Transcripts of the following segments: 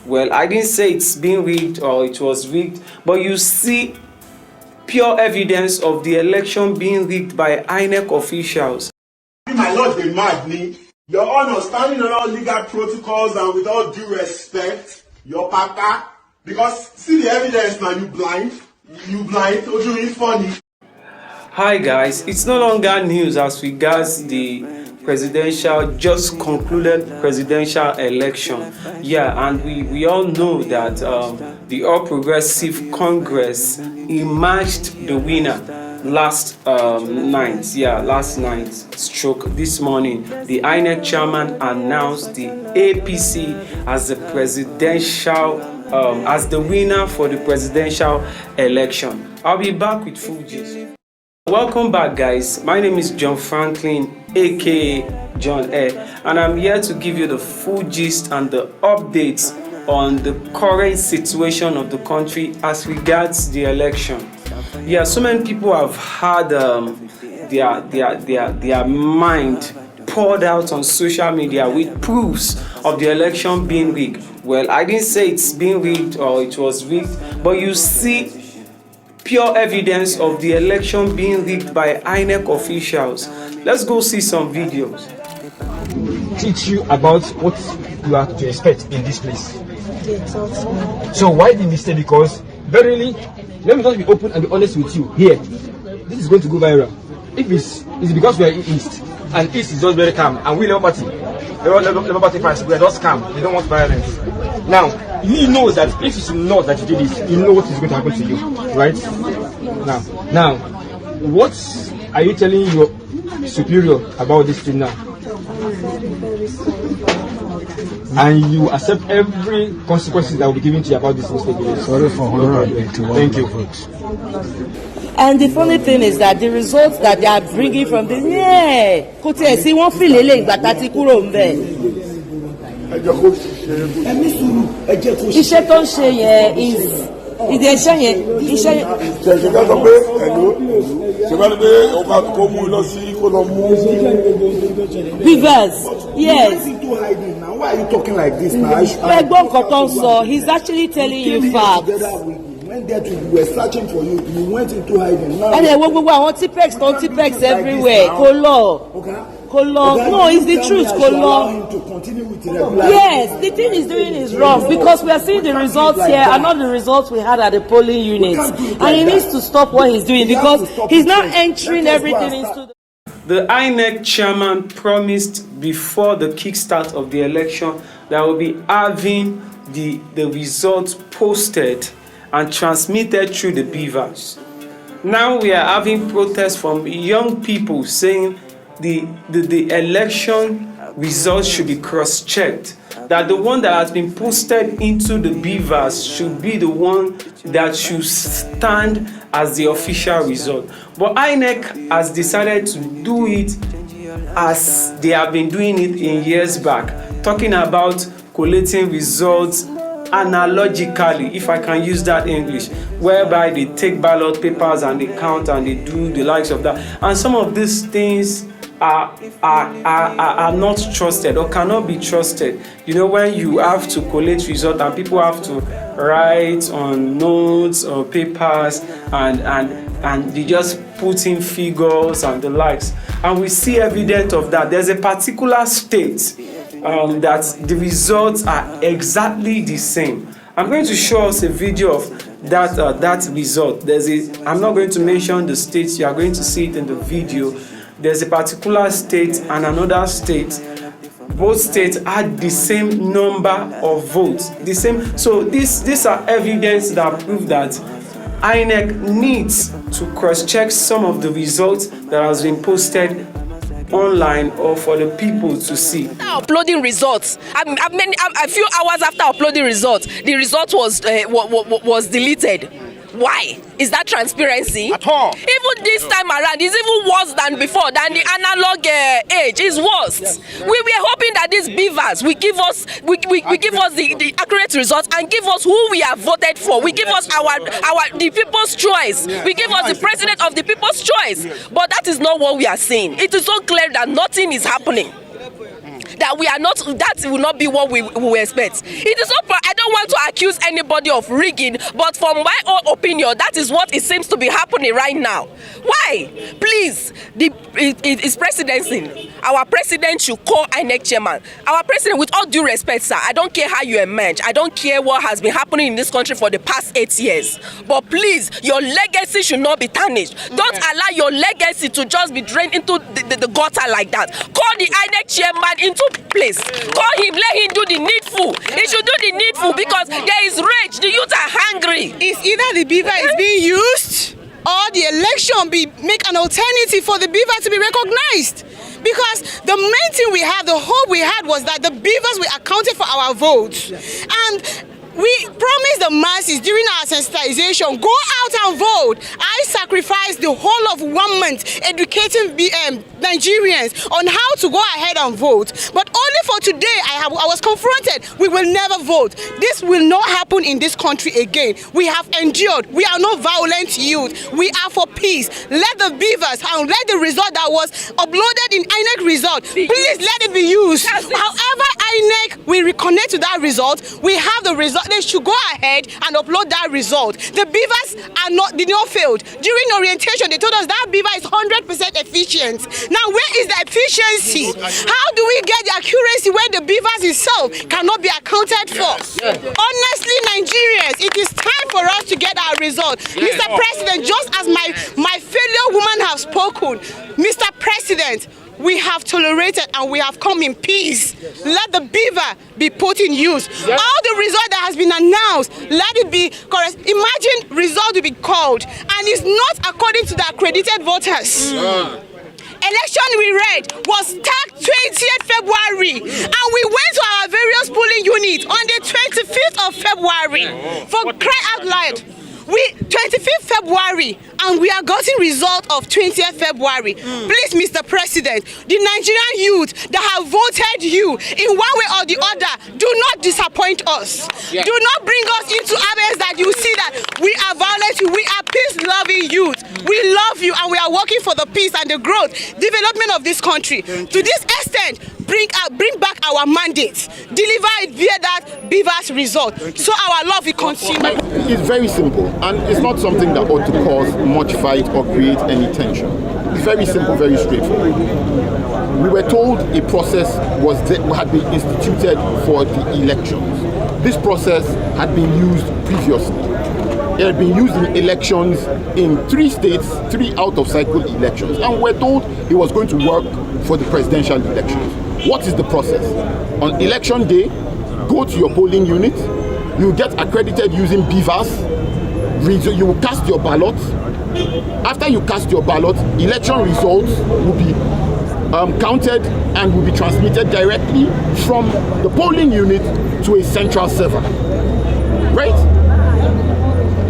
Well, I didn't say it's been rigged or it was rigged, but you see pure evidence of the election being rigged by INEC officials. My lord, they mad me. Your Honor, standing on all legal protocols and with all due respect, your papa, because see the evidence now, you blind, or you really funny. Hi guys, it's no longer news as regards the just concluded presidential election. Yeah, and we all know that the All Progressive Congress emerged the winner last night stroke this morning. The INEC chairman announced the APC as the presidential as the winner for the presidential election. I'll be back with full gist. Welcome back guys, my name is John Franklin aka John Air, and I'm here to give you the full gist and the updates on the current situation of the country as regards the election. Yeah, so many people have had their mind poured out on social media with proofs of the election being rigged. Well, I didn't say it's being rigged or it was rigged, but you see pure evidence of the election being rigged by INEC officials. Let's go see some videos. Teach you about what you are to expect in this place. So why the mistake? Because verily, let me just be open and be honest with you here. This is going to go viral. If it's because we are in East, and East is just very calm, and we Labour Party fans, we are just calm. They don't want violence. Now, he knows that if it's not that you did this, you know what is going to happen to you, right? Now, what are you telling your superior about this thing now? And you accept every consequences that will be given to you about this mistake. Sorry for 181. Thank you. And the funny thing is that the results that they are bringing from this, see one feeling but that iṣẹ́ tó ń ṣe yẹn ìdí iṣẹ́ yẹn Beavers, yes. Why are you talking like this now? He's actually telling you facts. We went there we were searching for you. You went into hiding. Now and then we want Tipex everywhere. No, it's the truth, Yes, the thing he's doing is wrong because we are seeing the results here and not the results we had at the polling units. And he needs to stop what he's doing because he's now entering everything into the INEC chairman promised before the kickstart of the election that we'll be having the results posted and transmitted through the beavers. Now we are having protests from young people saying the election results should be cross-checked, that the one that has been posted into the beavers should be the one that should stand as the official result. But INEC has decided to do it as they have been doing it in years back, talking about collating results analogically, if I can use that English, whereby they take ballot papers and they count and they do the likes of that. And some of these things are not trusted or cannot be trusted. You know, when you have to collate results and people have to write on notes or papers and they just put in figures and the likes. And we see evidence of that. There's a particular state that the results are exactly the same. I'm going to show us a video of that result. I'm not going to mention the states. You are going to see it in the video. There's a particular state and another state. Both states had the same number of votes. The same. So these are evidence that prove that INEC needs to cross-check some of the results that has been posted online or for the people to see. Uploading results. A few hours after uploading results, the result was deleted. Why? Is that transparency? At all. Even this time around, it's even worse than before, than the analog age. It's worse. Yes. We were hoping that these beavers will give us the accurate results and give us who we have voted for. We give us the people's choice. We give us the president of the people's choice. But that is not what we are seeing. It is so clear that nothing is happening. That we are not, that will not be what we expect. It is so, I don't want want to accuse anybody of rigging, but from my own opinion, that is what it seems to be happening right now. Why? Please, it's presidency. Our president should call INEC chairman. Our president, with all due respect, sir, I don't care how you emerge. I don't care what has been happening in this country for the past 8 years. But please, your legacy should not be tarnished. Don't allow your legacy to just be drained into the gutter like that. Call the INEC chairman into place. Call him, let him do the needful. He should do the needful because there is rage. The youth are hungry. It's either the beaver is being used or the election make an alternative for the beaver to be recognized. Because the main thing we had, the hope we had was that the beavers were accounted for our votes. And we promised the masses during our sensitization, go out and vote. I sacrificed the whole of 1 month educating Nigerians on how to go ahead and vote. But only for today, I was confronted. We will never vote. This will not happen in this country again. We have endured. We are not violent youth. We are for peace. Let the beavers and let the result that was uploaded in INEC result, please let it be used. However, INEC will reconnect to that result. We have the result. They should go ahead and upload that result. The beavers did not fail. During orientation, they told us that beaver is 100% efficient. Now, where is the efficiency? How do we get the accuracy when the beavers itself cannot be accounted for? Honestly, Nigerians, it is time for us to get our result. Mr. President, just as my fellow women have spoken, Mr. President, we have tolerated and we have come in peace. Let the beaver be put in use. All the result that has been announced, let it be correct. Imagine result will be called and it's not according to the accredited voters. Election we read was tagged 20th February and we went to our various polling units on the 25th of February. For cry out loud. 25th February and we are getting result of 20th February. Please, Mr. President, the Nigerian youth that have voted you in one way or the other, do not disappoint us. Do not bring us into areas that you see that we are violent, we are peace-loving youth. We love you and we are working for the peace and the growth, development of this country. To this extent, bring back our mandate, deliver it via that beaver's result. So our love will continue. It's very simple and it's not something that ought to cause much fight or create any tension. It's very simple, very straightforward. We were told a process had been instituted for the elections. This process had been used previously. It had been used in elections in 3 states, 3 out-of-cycle elections, and we're told it was going to work for the presidential elections. What is the process? On election day, go to your polling unit, you get accredited using beavers, you will cast your ballot. After you cast your ballot, election results will be counted and will be transmitted directly from the polling unit to a central server. Right?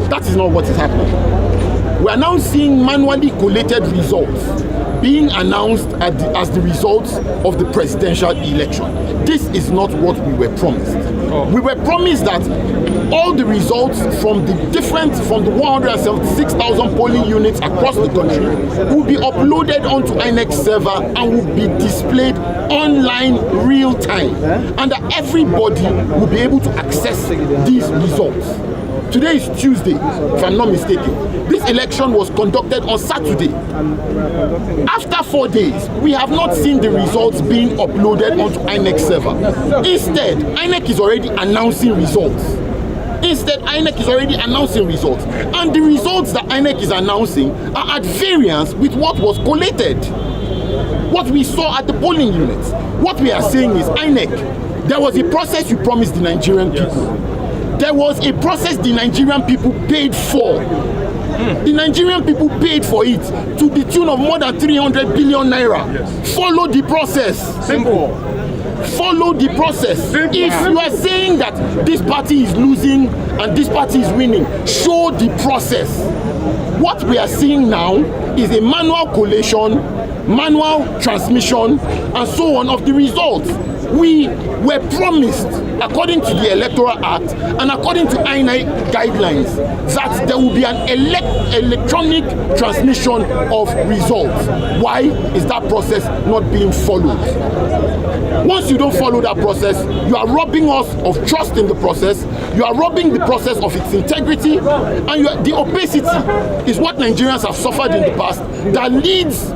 That is not what is happening. We are now seeing manually collated results being announced as the results of the presidential election. This is not what we were promised. We were promised that all the results from the 176,000 polling units across the country will be uploaded onto INEC server and will be displayed online real time, and that everybody will be able to access these results. Today is Tuesday, if I'm not mistaken. This election was conducted on Saturday. After 4 days, we have not seen the results being uploaded onto INEC server. Instead, INEC is already announcing results. And the results that INEC is announcing are at variance with what was collated, what we saw at the polling units. What we are saying is, INEC, there was a process you promised the Nigerian people. There was a process the Nigerian people paid for. The Nigerian people paid for it to the tune of more than 300 billion naira. Follow the process. Simple. Follow the process. Simple. If you are saying that this party is losing and this party is winning, show the process. What we are seeing now is a manual collation, manual transmission, and so on of the results. We were promised, according to the Electoral Act and according to INEC guidelines, that there will be an electronic transmission of results. Why is that process not being followed? Once you don't follow that process, you are robbing us of trust in the process, you are robbing the process of its integrity, and the opacity is what Nigerians have suffered in the past that leads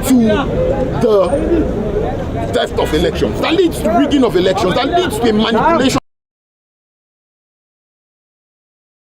to the theft of elections, that leads to rigging of elections, that leads to a manipulation